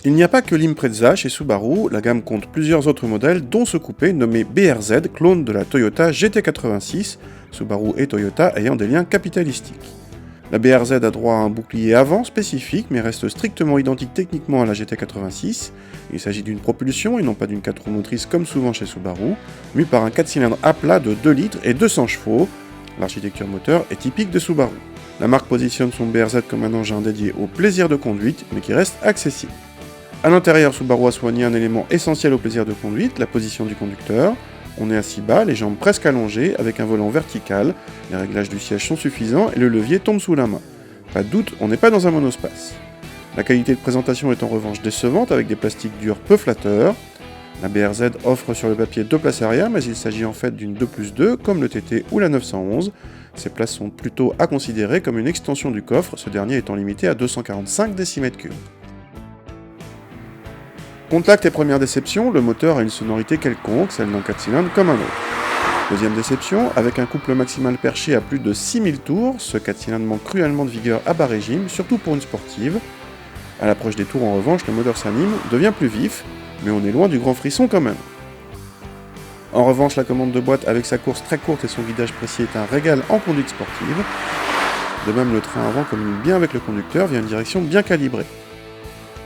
Il n'y a pas que l'Impreza chez Subaru, la gamme compte plusieurs autres modèles dont ce coupé nommé BRZ, clone de la Toyota GT86, Subaru et Toyota ayant des liens capitalistiques. La BRZ a droit à un bouclier avant spécifique mais reste strictement identique techniquement à la GT86. Il s'agit d'une propulsion et non pas d'une 4 roues motrices comme souvent chez Subaru, mue par un 4 cylindres à plat de 2 litres et 200 chevaux. L'architecture moteur est typique de Subaru. La marque positionne son BRZ comme un engin dédié au plaisir de conduite mais qui reste accessible. A l'intérieur, Subaru a soigné un élément essentiel au plaisir de conduite, la position du conducteur. On est assis bas, les jambes presque allongées, avec un volant vertical, les réglages du siège sont suffisants et le levier tombe sous la main. Pas de doute, on n'est pas dans un monospace. La qualité de présentation est en revanche décevante avec des plastiques durs peu flatteurs. La BRZ offre sur le papier 2 places arrière, mais il s'agit en fait d'une 2+2 comme le TT ou la 911. Ces places sont plutôt à considérer comme une extension du coffre, ce dernier étant limité à 245 décimètres cubes. Contact et première déception, le moteur a une sonorité quelconque, celle d'un 4 cylindres comme un autre. Deuxième déception, avec un couple maximal perché à plus de 6000 tours, ce 4 cylindres manque cruellement de vigueur à bas régime, surtout pour une sportive. À l'approche des tours en revanche, le moteur s'anime, devient plus vif, mais on est loin du grand frisson quand même. En revanche, la commande de boîte avec sa course très courte et son guidage précis est un régal en conduite sportive. De même, le train avant communique bien avec le conducteur via une direction bien calibrée.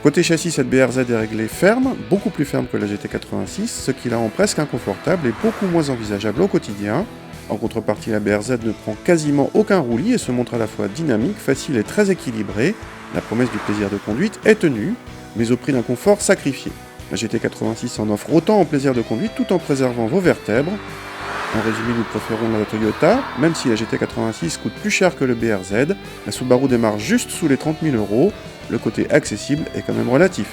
Côté châssis, cette BRZ est réglée ferme, beaucoup plus ferme que la GT86, ce qui la rend presque inconfortable et beaucoup moins envisageable au quotidien. En contrepartie, la BRZ ne prend quasiment aucun roulis et se montre à la fois dynamique, facile et très équilibrée. La promesse du plaisir de conduite est tenue, mais au prix d'un confort sacrifié. La GT86 en offre autant en plaisir de conduite tout en préservant vos vertèbres. En résumé, nous préférons la Toyota, même si la GT86 coûte plus cher que le BRZ. La Subaru démarre juste sous les 30 000 €. Le côté accessible est quand même relatif.